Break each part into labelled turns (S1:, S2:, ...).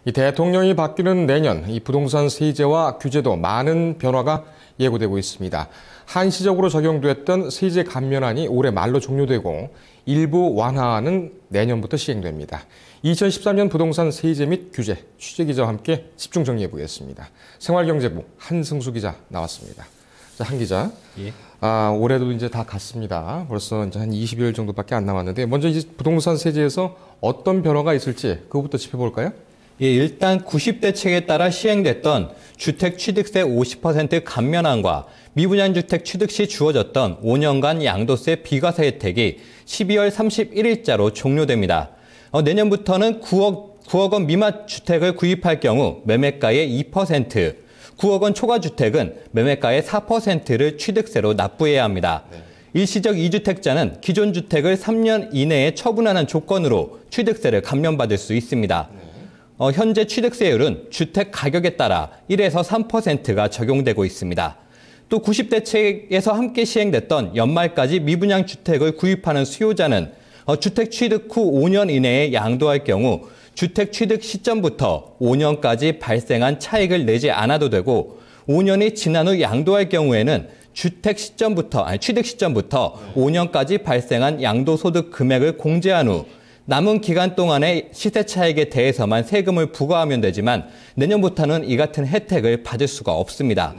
S1: 이 대통령이 바뀌는 내년 이 부동산 세제와 규제도 많은 변화가 예고되고 있습니다. 한시적으로 적용됐던 세제 감면안이 올해 말로 종료되고 일부 완화는 내년부터 시행됩니다. 2013년 부동산 세제 및 규제 취재 기자와 함께 집중 정리해 보겠습니다. 생활경제부 한승수 기자 나왔습니다. 자, 한 기자.
S2: 예.
S1: 올해도 이제 다 갔습니다. 벌써 이제 한 20일 정도밖에 안 남았는데 먼저 이제 부동산 세제에서 어떤 변화가 있을지 그것부터 짚어볼까요?
S2: 예, 일단 90대책에 따라 시행됐던 주택취득세 50% 감면안과 미분양주택 취득 시 주어졌던 5년간 양도세 비과세 혜택이 12월 31일자로 종료됩니다. 내년부터는 9억 원 미만 주택을 구입할 경우 매매가의 2%, 9억 원 초과 주택은 매매가의 4%를 취득세로 납부해야 합니다. 일시적 2주택자는 기존 주택을 3년 이내에 처분하는 조건으로 취득세를 감면받을 수 있습니다. 현재 취득세율은 주택 가격에 따라 1에서 3%가 적용되고 있습니다. 또 90대책에서 함께 시행됐던 연말까지 미분양 주택을 구입하는 수요자는 주택 취득 후 5년 이내에 양도할 경우 주택 취득 시점부터 5년까지 발생한 차익을 내지 않아도 되고 5년이 지난 후 양도할 경우에는 취득 시점부터 5년까지 발생한 양도소득 금액을 공제한 후 남은 기간 동안의 시세 차익에 대해서만 세금을 부과하면 되지만 내년부터는 이 같은 혜택을 받을 수가 없습니다.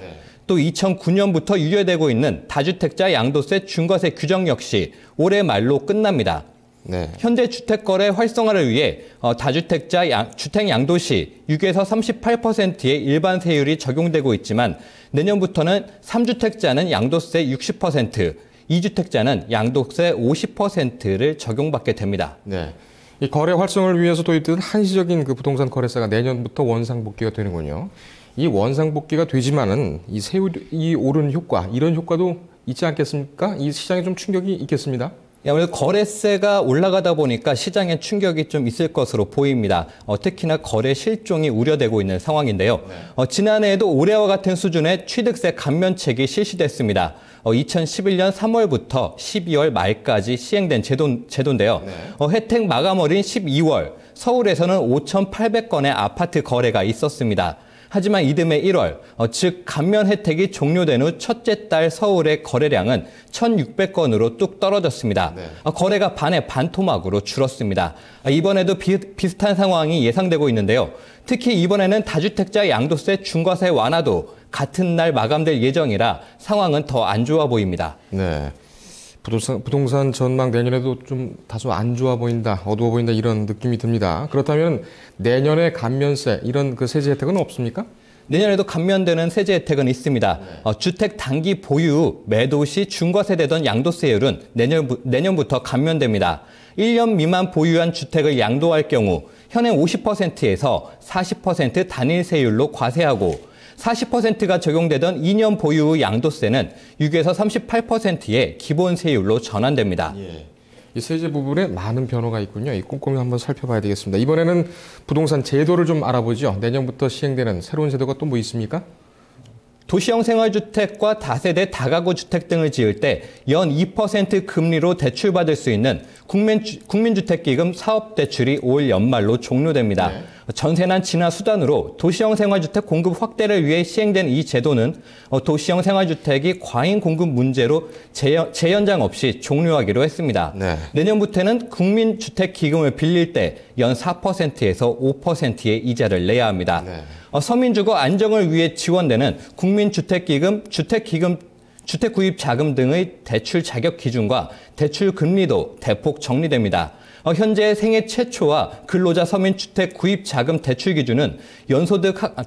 S2: 또 2009년부터 유예되고 있는 다주택자 양도세 중과세 규정 역시 올해 말로 끝납니다.
S1: 네. 현재
S2: 주택거래 활성화를 위해 다주택자 주택 양도 시 6에서 38%의 일반 세율이 적용되고 있지만 내년부터는 3주택자는 양도세 60%, 2주택자는 양도세 50%를 적용받게 됩니다.
S1: 네. 이 거래 활성화를 위해서 도입된 한시적인 그 부동산 거래세가 내년부터 원상복귀가 되는군요. 이 원상복귀가 되지만은 이 세율이 오른 효과, 이런 효과도 있지 않겠습니까? 이 시장에 좀 충격이 있겠습니다.
S2: 아무래도 거래세가 올라가다 보니까 시장에 충격이 좀 있을 것으로 보입니다. 특히나 거래 실종이 우려되고 있는 상황인데요. 지난해에도 올해와 같은 수준의 취득세 감면책이 실시됐습니다. 2011년 3월부터 12월 말까지 시행된 제도인데요. 혜택 마감월인 12월, 서울에서는 5,800건의 아파트 거래가 있었습니다. 하지만 이듬해 1월, 즉 감면 혜택이 종료된 후 첫째 달 서울의 거래량은 1,600건으로 뚝 떨어졌습니다. 거래가 반의 반토막으로 줄었습니다. 이번에도 비슷한 상황이 예상되고 있는데요. 특히 이번에는 다주택자 양도세 중과세 완화도 같은 날 마감될 예정이라 상황은 더 안 좋아 보입니다.
S1: 네. 부동산 전망 내년에도 좀 다소 안 좋아 보인다, 어두워 보인다 이런 느낌이 듭니다. 그렇다면 내년에 감면세 이런 그 세제 혜택은 없습니까?
S2: 내년에도 감면되는 세제 혜택은 있습니다. 주택 단기 보유 매도 시 중과세되던 양도세율은 내년부터 감면됩니다. 1년 미만 보유한 주택을 양도할 경우 현행 50%에서 40% 단일세율로 과세하고 40%가 적용되던 2년 보유 후 양도세는 6에서 38%의 기본 세율로 전환됩니다.
S1: 예. 이 세제 부분에 많은 변화가 있군요. 이 꼼꼼히 한번 살펴봐야 되겠습니다. 이번에는 부동산 제도를 좀 알아보죠. 내년부터 시행되는 새로운 제도가 또 뭐 있습니까?
S2: 도시형 생활주택과 다세대 다가구 주택 등을 지을 때 연 2% 금리로 대출받을 수 있는 국민주택기금 사업대출이 올 연말로 종료됩니다. 전세난 진화 수단으로 도시형 생활주택 공급 확대를 위해 시행된 이 제도는 도시형 생활주택이 과잉 공급 문제로 재연장 없이 종료하기로 했습니다. 내년부터는 국민주택기금을 빌릴 때 연 4%에서 5%의 이자를 내야 합니다. 서민주거 안정을 위해 지원되는 국민주택기금, 주택구입자금 등의 대출 자격 기준과 대출 금리도 대폭 정리됩니다. 현재 생애 최초와 근로자 서민 주택 구입 자금 대출 기준은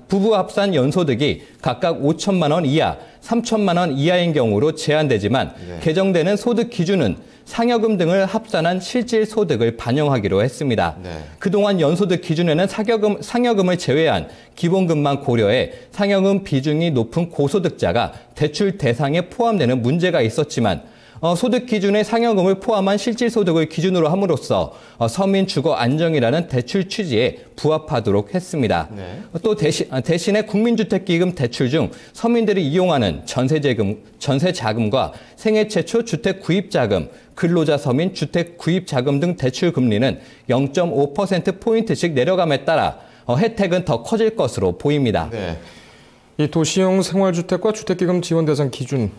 S2: 부부 합산 연소득이 각각 5천만 원 이하, 3천만 원 이하인 경우로 제한되지만 개정되는 소득 기준은 상여금 등을 합산한 실질 소득을 반영하기로 했습니다. 그동안 연소득 기준에는 상여금을 제외한 기본금만 고려해 상여금 비중이 높은 고소득자가 대출 대상에 포함되는 문제가 있었지만 소득 기준의 상여금을 포함한 실질소득을 기준으로 함으로써 서민 주거 안정이라는 대출 취지에 부합하도록 했습니다. 또 대신에 국민주택기금 대출 중 서민들이 이용하는 전세자금과 생애 최초 주택 구입자금, 근로자 서민 주택 구입자금 등 대출 금리는 0.5%포인트씩 내려감에 따라 혜택은 더 커질 것으로 보입니다.
S1: 네. 이 도시형 생활주택과 주택기금 지원 대상 기준,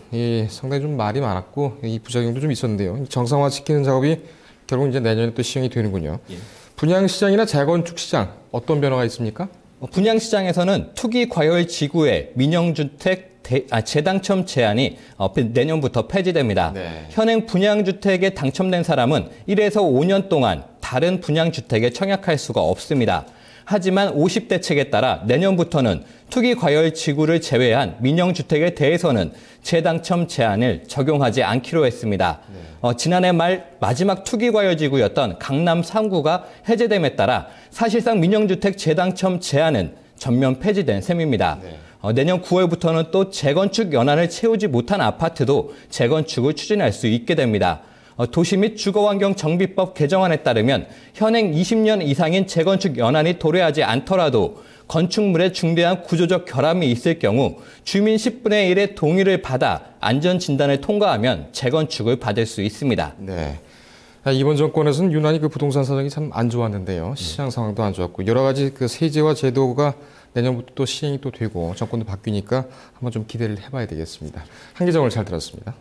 S1: 상당히 좀 말이 많았고 이 부작용도 좀 있었는데요. 정상화시키는 작업이 결국 이제 내년에 또 시행이 되는군요.
S2: 예.
S1: 분양시장이나 재건축 시장 어떤 변화가 있습니까?
S2: 분양시장에서는 투기 과열 지구의 민영주택 재당첨 제한이 내년부터 폐지됩니다.
S1: 네.
S2: 현행 분양주택에 당첨된 사람은 1에서 5년 동안 다른 분양주택에 청약할 수가 없습니다. 하지만 50대 책에 따라 내년부터는 투기 과열 지구를 제외한 민영주택에 대해서는 재당첨 제한을 적용하지 않기로 했습니다. 지난해 말 마지막 투기 과열 지구였던 강남 3구가 해제됨에 따라 사실상 민영주택 재당첨 제한은 전면 폐지된 셈입니다. 내년 9월부터는 또 재건축 연한을 채우지 못한 아파트도 재건축을 추진할 수 있게 됩니다. 도시 및 주거환경정비법 개정안에 따르면 현행 20년 이상인 재건축 연한이 도래하지 않더라도 건축물에 중대한 구조적 결함이 있을 경우 주민 10분의 1의 동의를 받아 안전진단을 통과하면 재건축을 받을 수 있습니다.
S1: 네. 이번 정권에서는 유난히 그 부동산 사정이 참 안 좋았는데요. 시장 상황도 안 좋았고 여러 가지 그 세제와 제도가 내년부터 또 시행이 또 되고 정권도 바뀌니까 한번 좀 기대를 해봐야 되겠습니다. 한 기자 오늘 잘 들었습니다.